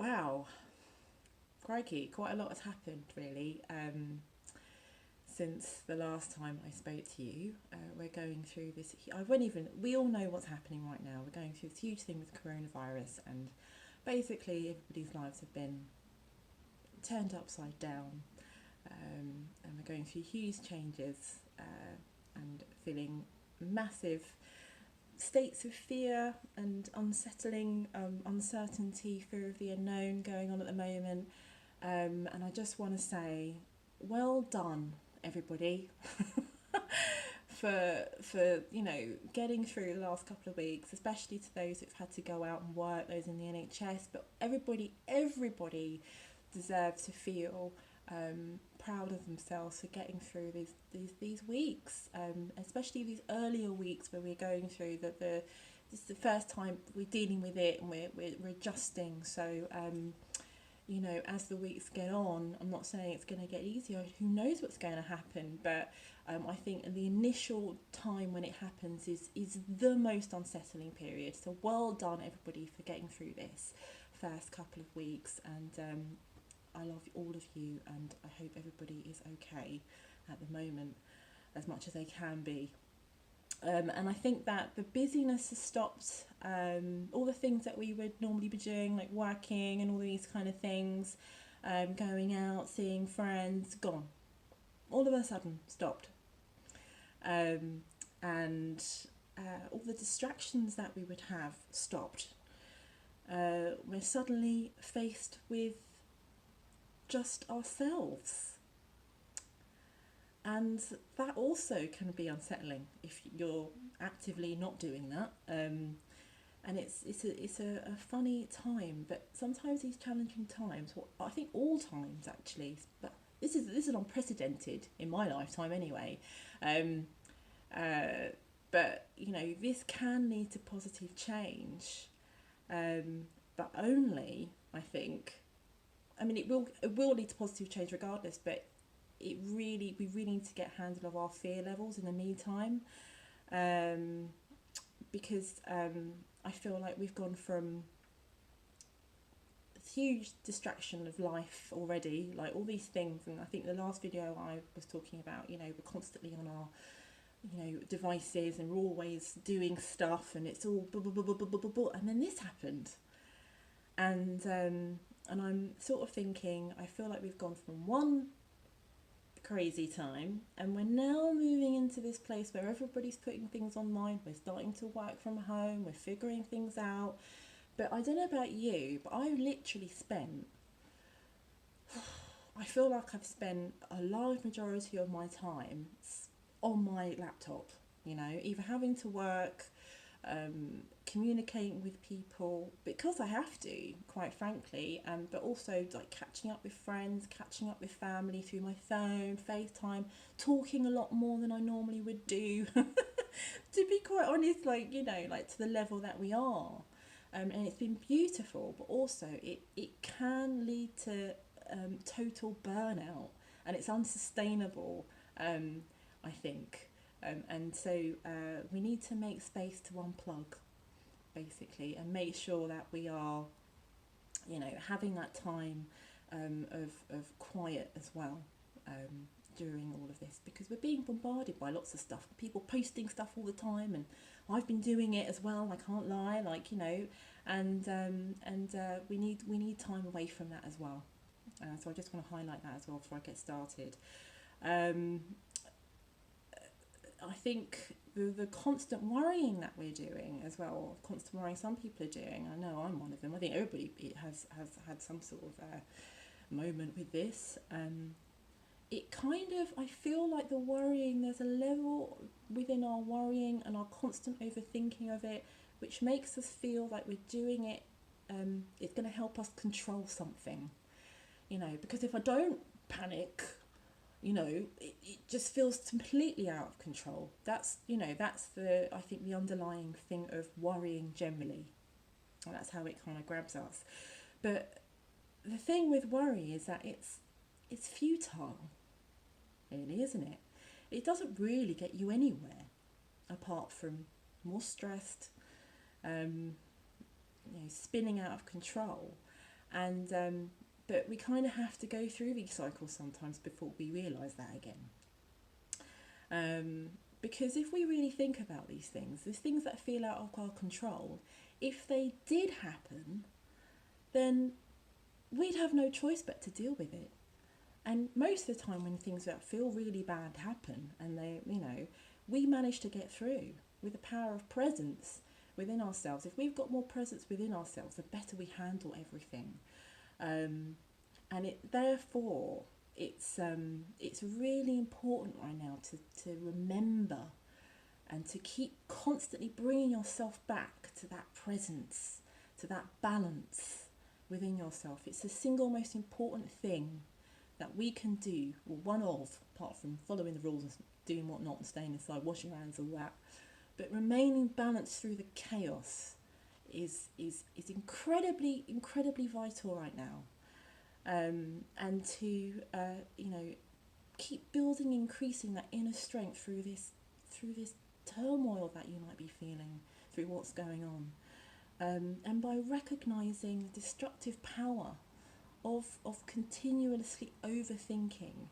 Wow, crikey, quite a lot has happened really since the last time I spoke to you. We're going through this. I won't even. We all know what's happening right now. We're going through this huge thing with coronavirus, and basically everybody's lives have been turned upside down, and we're going through huge changes and feeling massive states of fear and unsettling uncertainty, fear of the unknown going on at the moment. And I just want to say, well done, everybody, for getting through the last couple of weeks, especially to those who've had to go out and work, those in the NHS. But everybody deserves to feel proud of themselves for getting through these weeks, especially these earlier weeks where we're going through this is the first time we're dealing with it, and we're adjusting. So as the weeks get on, I'm not saying it's going to get easier. Who knows what's going to happen? But I think the initial time when it happens is the most unsettling period. So well done, everybody, for getting through this first couple of weeks. And I love all of you, and I hope everybody is okay at the moment, as much as they can be. And I think that the busyness has stopped. All the things that we would normally be doing, like working and all these kind of things, going out, seeing friends, gone. All of a sudden stopped. And all the distractions that we would have stopped. We're suddenly faced with just ourselves. And that also can be unsettling if you're actively not doing that. And it's a funny time, but sometimes these challenging times, well, I think all times actually, but this is unprecedented in my lifetime anyway. But this can lead to positive change, but only, I think. I mean, it will lead to positive change regardless, but we really need to get a handle of our fear levels in the meantime, because I feel like we've gone from huge distraction of life already, like all these things. And I think the last video I was talking about, we're constantly on our devices, and we're always doing stuff, and it's all blah, blah, blah, blah, blah, blah, blah. And then this happened, and I'm sort of thinking, I feel like we've gone from one crazy time, and we're now moving into this place where everybody's putting things online. We're starting to work from home, we're figuring things out. But I don't know about you, but I literally spent I feel like I've spent a large majority of my time on my laptop, either having to work, communicating with people because I have to, quite frankly, but also like catching up with friends, catching up with family through my phone, FaceTime, talking a lot more than I normally would do. To be quite honest, like to the level that we are. And it's been beautiful, but also it can lead to total burnout, and it's unsustainable, I think. And so we need to make space to unplug, basically, and make sure that we are, having that time of quiet as well, during all of this, because we're being bombarded by lots of stuff, people posting stuff all the time, and I've been doing it as well, I can't lie, and we need time away from that as well. So I just want to highlight that as well before I get started. I think the constant worrying that we're doing as well, constant worrying some people are doing, I know I'm one of them, I think everybody has had some sort of moment with this. It kind of, I feel like the worrying, there's a level within our worrying and our constant overthinking of it, which makes us feel like we're doing it, it's going to help us control something, because if I don't panic, it just feels completely out of control. That's I think the underlying thing of worrying generally, and that's how it kind of grabs us. But the thing with worry is that it's futile, really, isn't it? It doesn't really get you anywhere apart from more stressed, spinning out of control. And but we kind of have to go through these cycles sometimes before we realise that again. Because if we really think about these things that feel out of our control, if they did happen, then we'd have no choice but to deal with it. And most of the time when things that feel really bad happen and we manage to get through with the power of presence within ourselves. If we've got more presence within ourselves, the better we handle everything. And therefore, it's really important right now to remember and to keep constantly bringing yourself back to that presence, to that balance within yourself. It's the single most important thing that we can do, or one of, apart from following the rules and doing whatnot and staying inside, washing your hands, all that. But remaining balanced through the chaos is incredibly vital right now. And to keep building, increasing that inner strength through this turmoil that you might be feeling, through what's going on, and by recognizing the destructive power of continuously overthinking,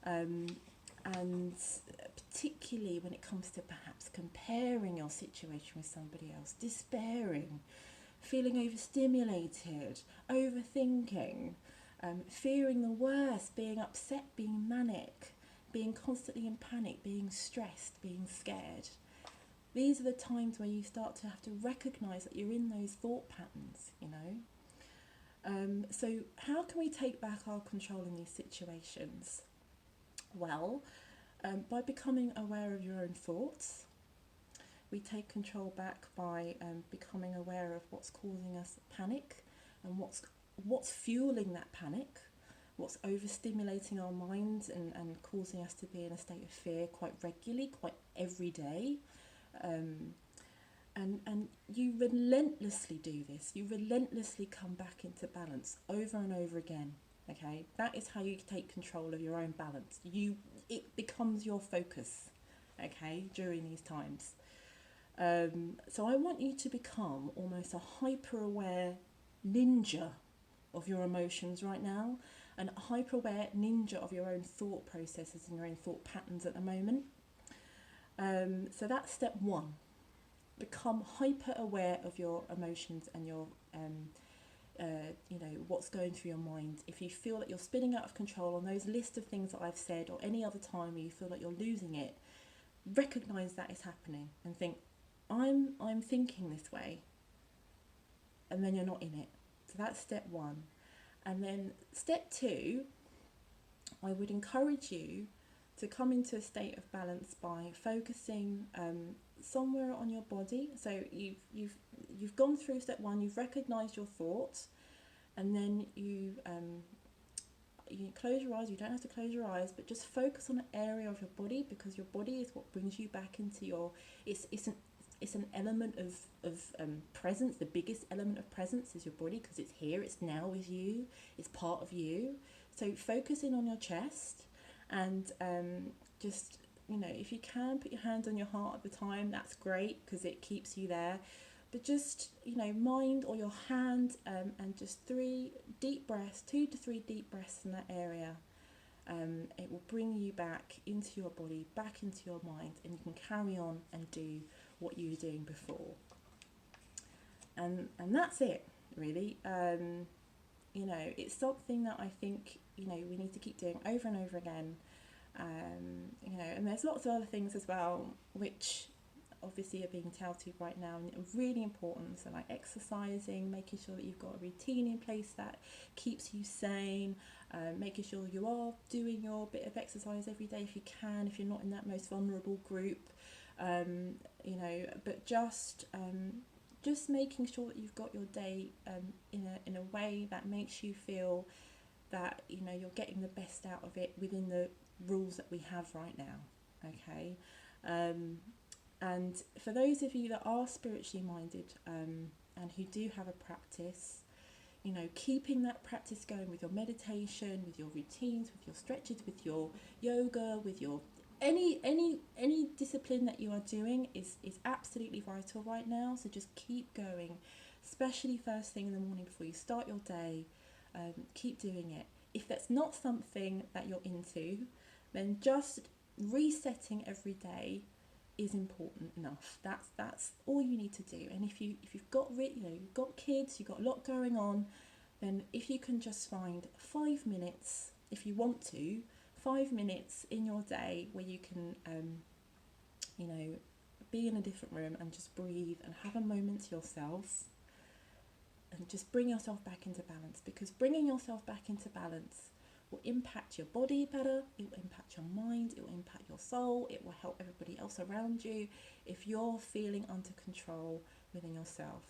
and particularly when it comes to perhaps comparing your situation with somebody else, despairing, feeling overstimulated, overthinking, fearing the worst, being upset, being manic, being constantly in panic, being stressed, being scared. These are the times where you start to have to recognise that you're in those thought patterns, So how can we take back our control in these situations? Well, by becoming aware of your own thoughts. We take control back by becoming aware of what's causing us panic and what's fueling that panic, what's overstimulating our minds and causing us to be in a state of fear quite regularly, quite every day. And you relentlessly do this. You relentlessly come back into balance over and over again. Okay, that is how you take control of your own balance. It becomes your focus. Okay, during these times. So I want you to become almost a hyper-aware ninja of your emotions right now, and a hyper-aware ninja of your own thought processes and your own thought patterns at the moment. So that's step one. Become hyper-aware of your emotions and your, what's going through your mind. If you feel that you're spinning out of control on those list of things that I've said, or any other time where you feel like you're losing it, recognise that is happening and think, I'm thinking this way, and then you're not in it. So that's step one. And then step two, I would encourage you to come into a state of balance by focusing somewhere on your body. So you've gone through step one, you've recognised your thoughts, and then you close your eyes. You don't have to close your eyes, but just focus on an area of your body, because your body is what brings you back into your. It's an element of presence. The biggest element of presence is your body, because it's here, it's now with you, it's part of you. So focus in on your chest, and just, if you can, put your hand on your heart at the time, that's great, because it keeps you there. But just, mind or your hand, and just 3 deep breaths, 2 to 3 deep breaths in that area. It will bring you back into your body, back into your mind, and you can carry on and do what you were doing before. And that's it, really. It's something that I think, we need to keep doing over and over again. And there's lots of other things as well, which obviously are being touted right now and are really important. So like exercising, making sure that you've got a routine in place that keeps you sane, making sure you are doing your bit of exercise every day if you can, if you're not in that most vulnerable group, but just making sure that you've got your day in a way that makes you feel that you're getting the best out of it within the rules that we have right now. Okay. And for those of you that are spiritually minded, and who do have a practice, keeping that practice going with your meditation, with your routines, with your stretches, with your yoga, with your any discipline that you are doing is absolutely vital right now. So just keep going, especially first thing in the morning before you start your day. keep doing it. If that's not something that you're into, then just resetting every day is important enough. That's all you need to do. And if you've got you've got kids, you've got a lot going on, then if you can just find 5 minutes, if you want to, 5 minutes in your day where you can be in a different room and just breathe and have a moment to yourself and just bring yourself back into balance, because bringing yourself back into balance will impact your body better, it will impact your mind, it will impact your soul, it will help everybody else around you if you're feeling under control within yourself.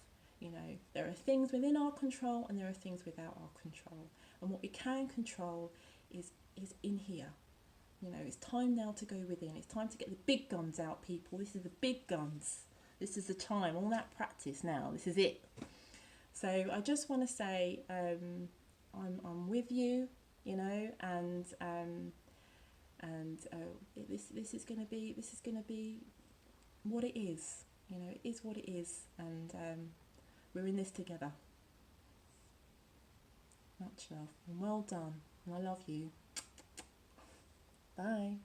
There are things within our control and there are things without our control, and what we can control is in here. It's time now to go within. It's time to get the big guns out, people. This is the big guns. This is the time. All that practice now. This is it. So I just want to say I'm with you, and this is going to be what it is. It is what it is, and we're in this together. Much love and well done, and I love you. Bye.